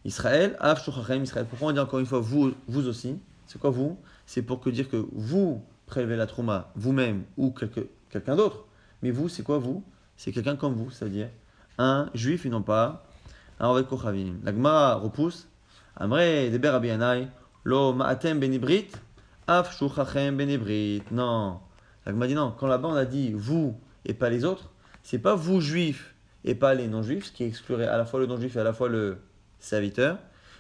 Israël, Av Shuchachem, Israël. Pourquoi on dit encore une fois vous aussi? C'est quoi vous? C'est pour dire que vous prélevez la Trouma vous-même ou quelqu'un d'autre. Mais vous, c'est quoi vous? C'est quelqu'un comme vous, c'est-à-dire un juif et non pas un Orvet Kochavim. La Gemara repousse. Amre deber Rabbi Yanai, lo ma'atem benibrit, af shuchachem benibrit. Non. La Gemara dit non. Quand là-bas on a dit vous et pas les autres, c'est pas vous juifs et pas les non-juifs, ce qui exclurait à la fois le non-juif et à la fois le serviteur.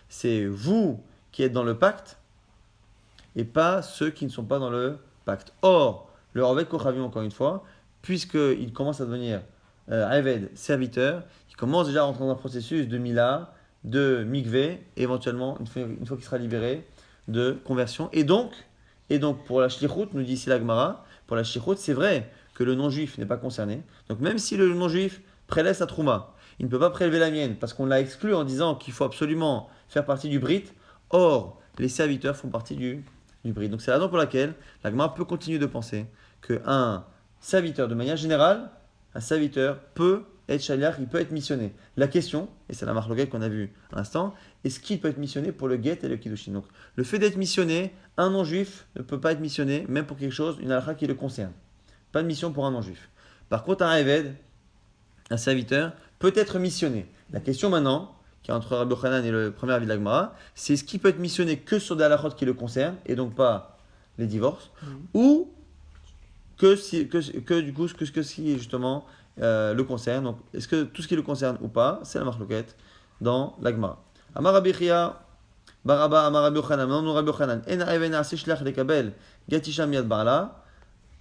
C'est vous qui êtes dans le pacte et pas ceux qui ne sont pas dans le pacte. Or, le Orvet Kochavim, encore une fois, puisqu'il commence à devenir Eved, serviteur, il commence déjà à rentrer dans un processus de Mila, de Mikvé, éventuellement, une fois qu'il sera libéré, de conversion. Et donc pour la Shlichut, nous dit ici la Gemara, pour la Shlichut, c'est vrai que le non-juif n'est pas concerné. Donc même si le non-juif prélève sa Trouma, il ne peut pas prélever la mienne, parce qu'on l'a exclu en disant qu'il faut absolument faire partie du Brit. Or, les serviteurs font partie du Brit. Donc c'est la raison pour laquelle la Gemara peut continuer de penser qu'un serviteur, de manière générale, un serviteur peut être shaliach, il peut être missionné. La question, et c'est la marloquette qu'on a vue à l'instant, est-ce qu'il peut être missionné pour le get et le kiddushin? Donc, le fait d'être missionné, un non-juif ne peut pas être missionné, même pour quelque chose, une halakha qui le concerne. Pas de mission pour un non-juif. Par contre, un eved, un serviteur, peut être missionné. La question maintenant, qui est entre Rabbi Yochanan et le premier avis de la Gemara, c'est est-ce qu'il peut être missionné que sur des halakhot qui le concernent, et donc pas les divorces, ou que si justement le concerne. Donc, est-ce que tout ce qui le concerne ou pas, c'est la marloquette dans la Gemara. Amar Rabbi Chia, Baraba Amar Rabbi Yochanan. Non, Rabbi Yochanan. En Aven Na'aseh Shliach Lekabel Gatisha Miyad Barla,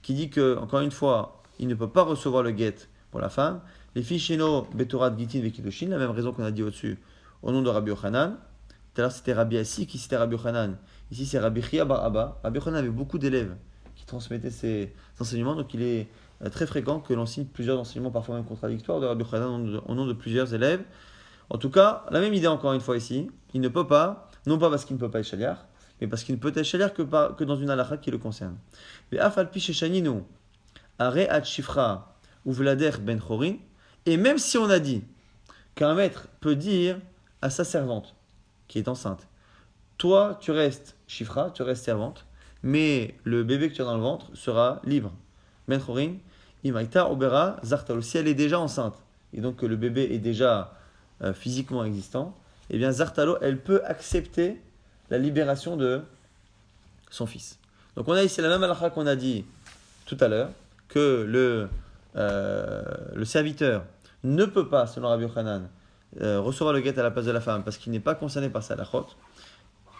qui dit que, encore une fois, il ne peut pas recevoir le get pour la femme. Les Ficheno Betorat Gitin Vekidoshin, la même raison qu'on a dit au-dessus, au nom de Rabbi Yochanan. Tout à l'heure c'était Rabbi Assi qui citait Rabbi Yochanan. Ici c'est Rabbi Chia Bar Abba. Rabbi Yochanan avait beaucoup d'élèves qui transmettaient ses enseignements, donc il est très fréquent que l'on signe plusieurs enseignements, parfois même contradictoires, de Rabbi Yochanan au nom de plusieurs élèves. En tout cas, la même idée encore une fois ici. Il ne peut pas, non pas parce qu'il ne peut pas être shaliach, mais parce qu'il ne peut être shaliach que dans une halakha qui le concerne. Mais afal pi sheshaninu are at shifra uvlader ben chorin. Et même si on a dit qu'un maître peut dire à sa servante qui est enceinte, toi tu restes shifra, tu restes servante, mais le bébé que tu as dans le ventre sera libre. Ben chorin, imaita obera zartalo. Si elle est déjà enceinte et donc que le bébé est déjà physiquement existant, eh bien Zartalo, elle peut accepter la libération de son fils. Donc on a ici la même halakha qu'on a dit tout à l'heure, que le serviteur ne peut pas, selon Rabbi Yochanan, recevoir le guet à la place de la femme parce qu'il n'est pas concerné par sa halachot.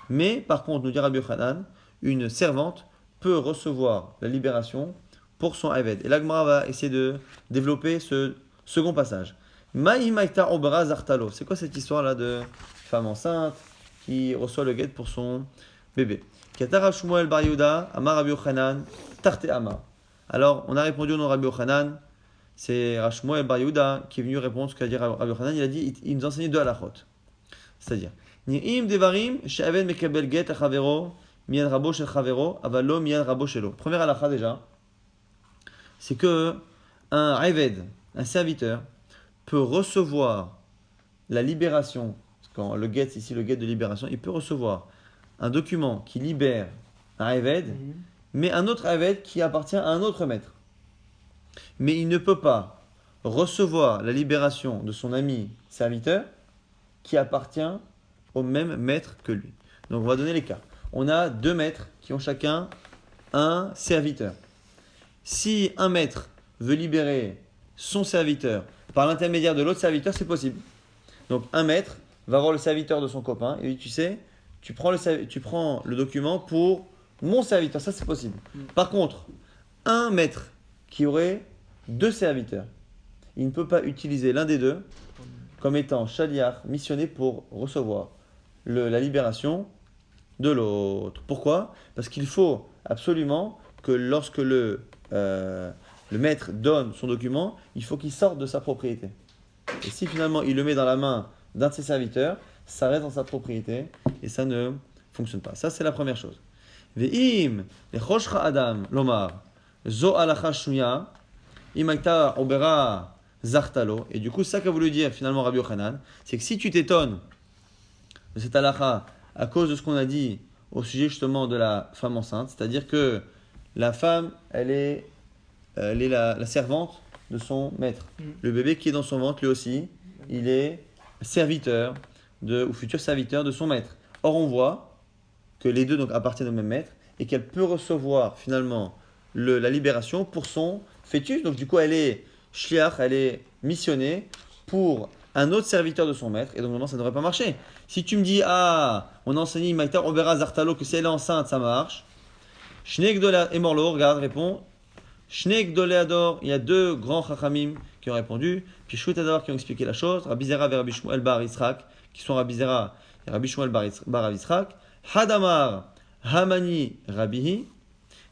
Mais par contre, nous dit Rabbi Yochanan, une servante peut recevoir la libération pour son Eved. Et là, Gemara va essayer de développer ce second passage. Maïmaïta obra zartalo. C'est quoi cette histoire-là de femme enceinte qui reçoit le guet pour son bébé? Katara Shmuel bar Yehuda, Amar Rabbi Yochanan, Tarte Amar. Alors, on a répondu au nom de Rabbi Yochanan. C'est Shmuel bar Yehuda qui est venu répondre ce qu'a dit Rabbi Yochanan. Il a dit, il nous a enseigné deux halachot. C'est-à-dire, Ni'im devarim she'aven mekabel get achavero miyan rabo shel chavero avalo miyan rabo shelo. Première halakha déjà, c'est que un eved, un serviteur, peut recevoir la libération, quand le get, ici le get de libération, il peut recevoir un document qui libère un Eved, mais un autre Eved qui appartient à un autre maître. Mais il ne peut pas recevoir la libération de son ami serviteur qui appartient au même maître que lui. Donc on va donner les cas. On a deux maîtres qui ont chacun un serviteur. Si un maître veut libérer son serviteur par l'intermédiaire de l'autre serviteur, c'est possible. Donc un maître va voir le serviteur de son copain et lui dit, tu sais, tu prends le document pour mon serviteur, ça c'est possible. Par contre, un maître qui aurait deux serviteurs, il ne peut pas utiliser l'un des deux comme étant shaliach, missionné pour recevoir la libération de l'autre. Pourquoi? Parce qu'il faut absolument que lorsque le maître donne son document, il faut qu'il sorte de sa propriété. Et si finalement il le met dans la main d'un de ses serviteurs, ça reste dans sa propriété et ça ne fonctionne pas. Ça, c'est la première chose. Ve'im lechoshcha adam lomar zo alacha shnuya imakta obera zartalo. Et du coup, ça qu'a voulu dire finalement Rabbi Yochanan, c'est que si tu t'étonnes de cette alacha à cause de ce qu'on a dit au sujet justement de la femme enceinte, c'est-à-dire que la femme, elle est la servante de son maître. Le bébé qui est dans son ventre, lui aussi, il est serviteur ou futur serviteur de son maître. Or, on voit que les deux donc, appartiennent au même maître et qu'elle peut recevoir finalement la libération pour son fœtus. Donc, du coup, elle est shliach, elle est missionnée pour un autre serviteur de son maître. Et donc, normalement, ça ne devrait pas marcher. Si tu me dis, on a enseigné Maïtar Obera Zartalo que si elle est enceinte, ça marche. Shnek Dola et Morlo, regarde, répond. Shnek Doleador, il y a deux grands chachamim qui ont répondu. Puis Shutador qui ont expliqué la chose. Rabbi Zera et Rabbi Shmuel bar Yitzhak, qui sont Rabbi Zera et Rabbi Shmuel bar Yitzhak. Hadamar Hamani Rabbihi.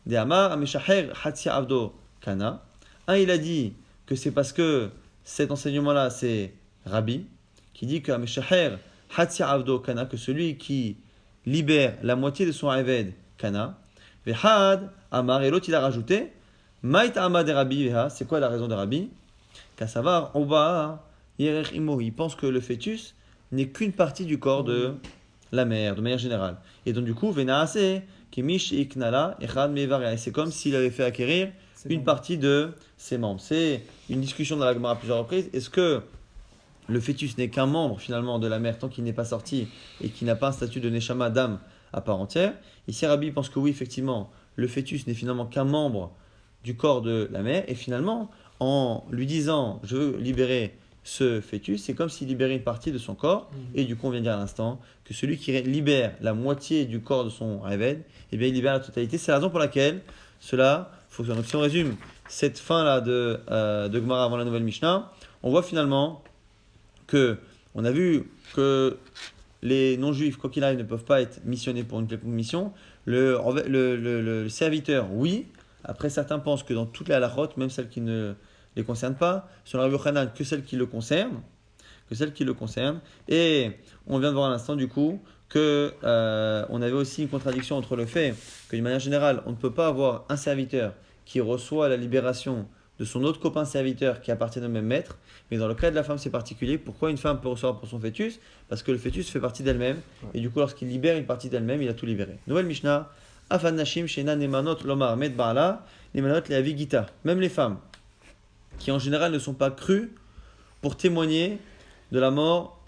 De Amar Ameshaher Hatsia Avdo Kana. Un, il a dit que c'est parce que cet enseignement-là, c'est Rabbi, qui dit que Ameshaher Hatsia Avdo Kana, que celui qui libère la moitié de son Eved Kana. Vehad Amar, et l'autre il a rajouté Maït Amad de Rabbi Veha, c'est quoi la raison de Rabbi? Kassavar Oba Yerech Imo, il pense que le fœtus n'est qu'une partie du corps de la mère, de manière générale. Et donc du coup, Venaase Kimish Iknala Echad Mevaria, c'est comme s'il avait fait acquérir une partie de ses membres. C'est une discussion dans la Gemara à plusieurs reprises. Est-ce que le fœtus n'est qu'un membre finalement de la mère tant qu'il n'est pas sorti et qu'il n'a pas un statut de Neshama d'âme à part entière? Ici, Rabbi pense que oui, effectivement, le fœtus n'est finalement qu'un membre du corps de la mère, et finalement, en lui disant « je veux libérer ce fœtus, c'est comme s'il libérait une partie de son corps. Et du coup, on vient de dire à l'instant que celui qui libère la moitié du corps de son Réved, eh bien, il libère la totalité. C'est la raison pour laquelle cela fonctionne. Donc, si on résume cette fin-là de Gemara avant la nouvelle Mishnah, on voit finalement que on a vu que les non-juifs, quoi qu'il arrive, ne peuvent pas être missionnés pour une quelconque mission. Le serviteur, oui. Après, certains pensent que dans toutes les halachot, même celles qui ne les concernent pas, sur le Rabbi Yochanan, que celles qui le concernent. Et on vient de voir à l'instant, du coup, que on avait aussi une contradiction entre le fait que, d'une manière générale, on ne peut pas avoir un serviteur qui reçoit la libération de son autre copain serviteur qui appartient au même maître. Mais dans le cas de la femme, c'est particulier. Pourquoi une femme peut recevoir pour son fœtus? Parce que le fœtus fait partie d'elle-même. Et du coup, lorsqu'il libère une partie d'elle-même, il a tout libéré. Nouvelle Mishnah. Afan Nashim, Shena Nemanot, Lomar, Med Baala, Nemanot, Leavi Gita. Même les femmes, qui en général ne sont pas crues pour témoigner de la mort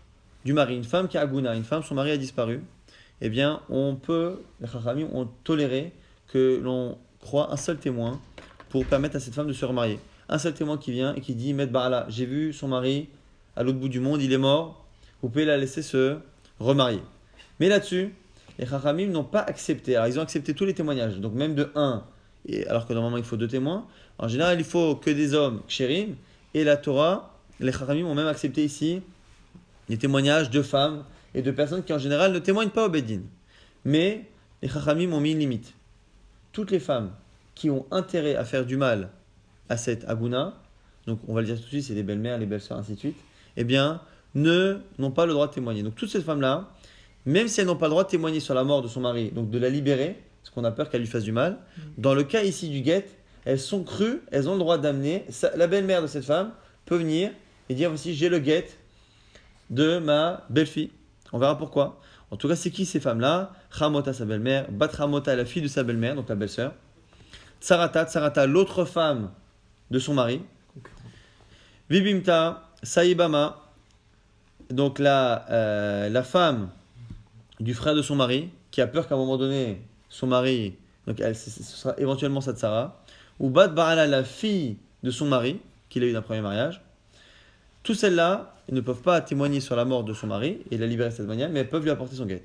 du mari. Une femme qui a Aguna, une femme, son mari a disparu. Eh bien, les Chachamim ont toléré que l'on croit un seul témoin pour permettre à cette femme de se remarier. Un seul témoin qui vient et qui dit Med Baala, j'ai vu son mari à l'autre bout du monde, il est mort, vous pouvez la laisser se remarier. Mais là-dessus, les Chachamim n'ont pas accepté. Alors, ils ont accepté tous les témoignages, donc même de 1, alors que normalement il faut 2 témoins. En général, il faut que des hommes, kshérim, et la Torah, les Chachamim ont même accepté ici les témoignages de femmes et de personnes qui en général ne témoignent pas au Beddin. Mais les Chachamim ont mis une limite. Toutes les femmes qui ont intérêt à faire du mal à cette Aguna, donc on va le dire tout de suite, c'est les belles-mères, les belles-sœurs, ainsi de suite, eh bien, n'ont pas le droit de témoigner. Donc toutes ces femmes-là, même si elles n'ont pas le droit de témoigner sur la mort de son mari, donc de la libérer, parce qu'on a peur qu'elle lui fasse du mal, dans le cas ici du guet, elles sont crues, elles ont le droit d'amener, la belle-mère de cette femme peut venir et dire voici, j'ai le guet de ma belle-fille. On verra pourquoi. En tout cas, c'est qui ces femmes-là? Chamota, sa belle-mère, Bat Chamota, la fille de sa belle-mère, donc la belle-sœur, Tsarata, l'autre femme de son mari, Vibimta, Saïbama, donc la femme du frère de son mari, qui a peur qu'à un moment donné, son mari, donc ce sera éventuellement sa tsara, ou Bat Barala, la fille de son mari, qu'il a eu d'un premier mariage. Toutes celles-là ne peuvent pas témoigner sur la mort de son mari et la libérer de cette manière, mais elles peuvent lui apporter son guet.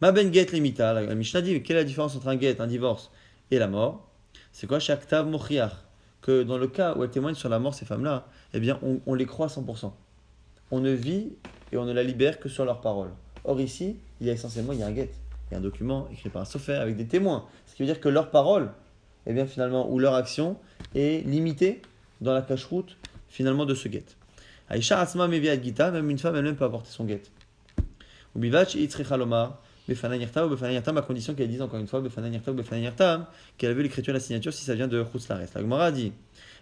Ma ben guet limita, la Mishnah dit quelle est la différence entre un guet, un divorce et la mort? C'est quoi? Shaktav mochiach, que dans le cas où elles témoignent sur la mort, ces femmes-là, eh bien, on les croit à 100%. On ne vit et on ne la libère que sur leurs paroles. Or ici, il y a un guet, il y a un document écrit par un sofer avec des témoins. Ce qui veut dire que leur parole, eh bien finalement, ou leur action est limitée dans la cache-route finalement de ce guet. Aïcha Asma Meviat Gita, même une femme elle-même peut apporter son guet. Ou Bivach Itzricha Lomar, Befana Nirtam, ou Befana Nirtam, à condition qu'elle dise encore une fois Befana Nirtam, Befana Nirtam, qu'elle a vu l'écriture de la signature si ça vient de Chutz Laretz. La Gemara dit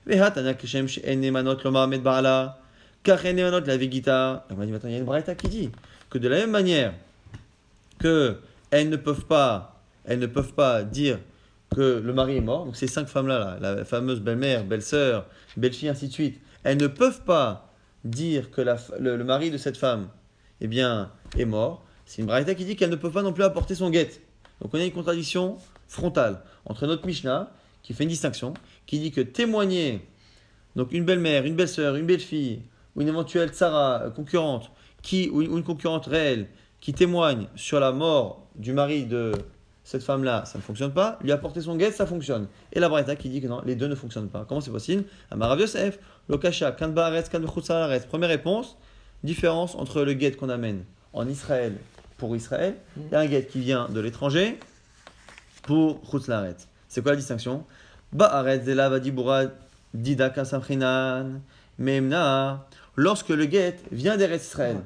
Vehat Anak Shem She'en Nemanot Lomar Med Baala, Kach En Nemanot la Vegita. La Gemara dit maintenant il y a une braïta qui dit que de la même manière que elles ne peuvent pas dire que le mari est mort, donc ces 5 femmes-là, la fameuse belle-mère, belle-sœur, belle-fille, ainsi de suite, elles ne peuvent pas dire que le mari de cette femme eh bien, est mort. C'est une braïta qui dit qu'elle ne peut pas non plus apporter son guet. Donc on a une contradiction frontale entre notre Mishnah, qui fait une distinction, qui dit que témoigner, donc une belle-mère, une belle-sœur, une belle-fille, ou une éventuelle tsara concurrente, ou une concurrente réelle, qui témoigne sur la mort du mari de cette femme-là, ça ne fonctionne pas. Lui apporter son guet, ça fonctionne. Et la braïta qui dit que non, les deux ne fonctionnent pas. Comment c'est possible? Amarav Yosef, Lokasha, Kan Baaretz, Kan Chutz Laaretz. Première réponse, différence entre le guet qu'on amène en Israël pour Israël et un guet qui vient de l'étranger pour Chutz Laaretz. C'est quoi la distinction? Baaretz Zela Vadibura Didaka Samchinan Memna. Lorsque le guet vient d'Eretz Israël,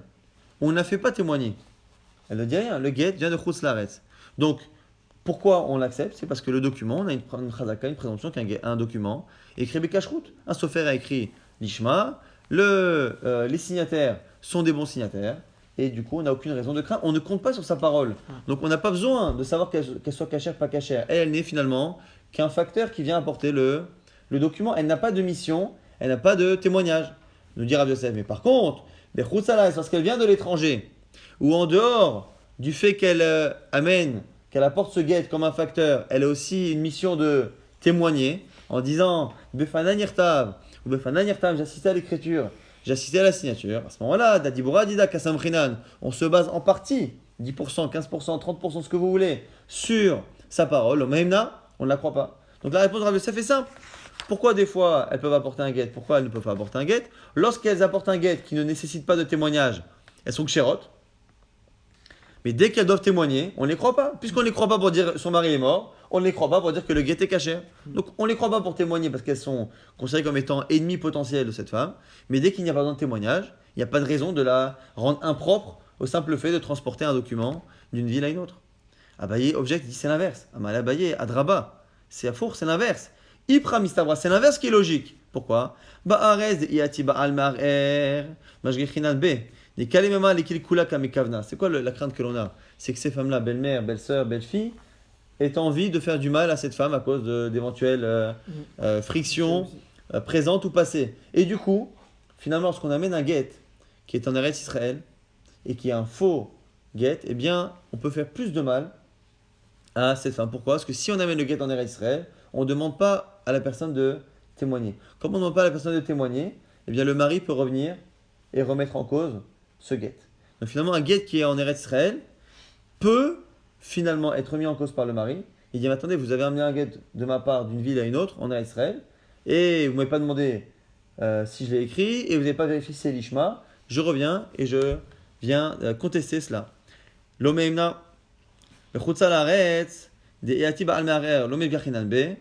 on n'a fait pas témoigner. Elle ne dit rien. Le guet vient de Chutz Laaretz. Donc, pourquoi on l'accepte? C'est parce que le document, on a une chazaka, une présomption qu'un document écrit Bekashrut. Un sofer a écrit l'Ishma, les signataires sont des bons signataires, et du coup, on n'a aucune raison de craindre. On ne compte pas sur sa parole. Donc, on n'a pas besoin de savoir qu'elle soit cachère, pas cachère. Elle n'est finalement qu'un facteur qui vient apporter le document. Elle n'a pas de mission, elle n'a pas de témoignage, nous dit Rav Yosef. Mais par contre, lorsqu'elle vient de l'étranger, ou en dehors du fait qu'elle qu'elle apporte ce guet comme un facteur, elle a aussi une mission de témoigner en disant Befana Nirtav, ou Befana Nirtav, j'ai assisté à l'écriture, j'ai assisté à la signature. À ce moment-là, Dadibura Dida Kasamrinan, on se base en partie, 10%, 15%, 30%, ce que vous voulez, sur sa parole. Au Mahemna, on ne la croit pas. Donc la réponse de Rav Yosef est simple. Pourquoi des fois elles peuvent apporter un guet? Pourquoi elles ne peuvent pas apporter un guet? Lorsqu'elles apportent un guet qui ne nécessite pas de témoignage, elles sont kshérotes. Mais dès qu'elles doivent témoigner, on ne les croit pas. Puisqu'on ne les croit pas pour dire son mari est mort, on ne les croit pas pour dire que le guet est caché. Donc on ne les croit pas pour témoigner parce qu'elles sont considérées comme étant ennemies potentielles de cette femme. Mais dès qu'il n'y a pas besoin de témoignage, il n'y a pas de raison de la rendre impropre au simple fait de transporter un document d'une ville à une autre. Abaye objecte dit c'est l'inverse. Amal Abaye, Adraba, c'est à four, c'est l'inverse. Ipra mistabra, c'est l'inverse qui est logique. Pourquoi? Ba'arez de iati ba'al mar'er, majgechinan b. C'est quoi la crainte que l'on a? C'est que ces femmes-là, belle-mère, belle-sœur, belle-fille, aient envie de faire du mal à cette femme à cause d'éventuelles frictions présentes ou passées. Et du coup, finalement, lorsqu'on amène un guet qui est en Eretz Israël et qui est un faux guet, eh bien, on peut faire plus de mal à cette femme. Pourquoi? Parce que si on amène le guet en Eretz Israël, on ne demande pas à la personne de témoigner. Comme on ne demande pas à la personne de témoigner, eh bien, le mari peut revenir et remettre en cause ce guet. Donc finalement, un guet qui est en Eretz Israël peut finalement être mis en cause par le mari. Il dit, mais attendez, vous avez amené un guet de ma part d'une ville à une autre en Eretz Israël, et vous ne m'avez pas demandé si je l'ai écrit, et vous n'avez pas vérifié si c'est l'ishma. Je reviens et je viens contester cela. L'omeimna, le chutza laaretz, de eati ba'al me'arer, l'ome biachinan be,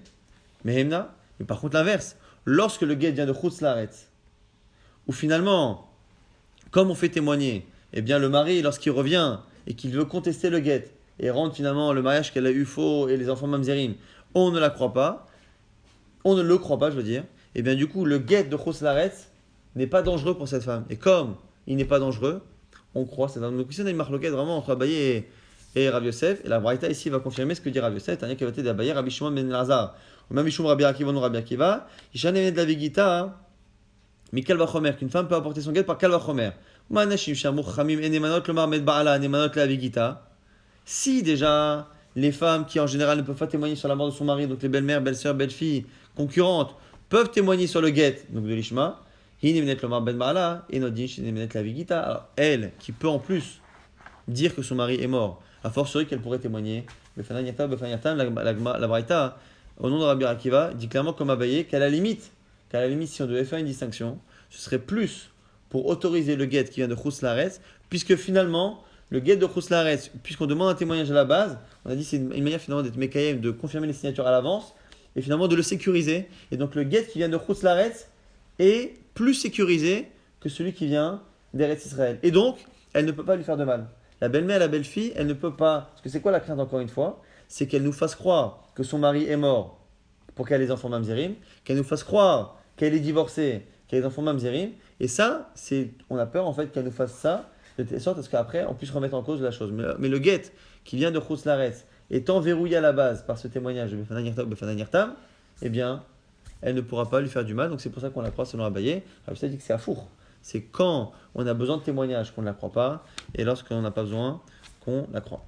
mehemna. Mais par contre l'inverse, lorsque le guet vient de chutz laaretz, où finalement comme on fait témoigner, eh bien le mari, lorsqu'il revient et qu'il veut contester le guet et rendre finalement le mariage qu'elle a eu faux et les enfants mamzerim, on ne la croit pas, on ne le croit pas, je veux dire, et bien du coup le guet de Chos Laretz n'est pas dangereux pour cette femme. Et comme il n'est pas dangereux, on croit cette femme. Donc ici on a une marloquette vraiment entre Abaye et Rav Yosef, et la Braïta ici va confirmer ce que dit Rav Yosef, c'est-à-dire qu'il va être d'Abaye, Rabbi Shimon ben Lazar, ou même Mishum Rabbi Akiva, non Rabbi Akiva, Ishan de la Vigita, mais Kalvachomer, qu'une femme peut apporter son guet par Kalvachomer. Si déjà les femmes qui en général ne peuvent pas témoigner sur la mort de son mari, donc les belles-mères, belles-sœurs, belles-filles, concurrentes, peuvent témoigner sur le guet, donc de l'ishma, alors elle, qui peut en plus dire que son mari est mort, a fortiori qu'elle pourrait témoigner, la Braïta, au nom de Rabbi Akiva, dit clairement comme Abaye qu'à la limite, si on devait faire une distinction, ce serait plus pour autoriser le guet qui vient de Chus Laretz, puisque finalement, le guet de Chus Laretz, puisqu'on demande un témoignage à la base, on a dit c'est une manière finalement d'être Mekayem, de confirmer les signatures à l'avance, et finalement de le sécuriser. Et donc le guet qui vient de Chus Laretz est plus sécurisé que celui qui vient d'Eretz Israël. Et donc, elle ne peut pas lui faire de mal. La belle-mère, la belle-fille, elle ne peut pas... Parce que c'est quoi la crainte encore une fois? C'est qu'elle nous fasse croire que son mari est mort pour qu'elle ait les enfants mamzerim, qu'elle nous fasse croire qu'elle est divorcée, qu'elle a des enfants mamzerim, et ça, on a peur en fait qu'elle nous fasse ça, de telle sorte à ce qu'après on puisse remettre en cause la chose. Mais le guet qui vient de Chutz Laretz étant verrouillé à la base par ce témoignage de Befananirtam, eh bien, elle ne pourra pas lui faire du mal, donc c'est pour ça qu'on la croit selon Abaye. Alors ça dit que c'est à four. C'est quand on a besoin de témoignages qu'on ne la croit pas, et lorsqu'on n'a pas besoin qu'on la croit.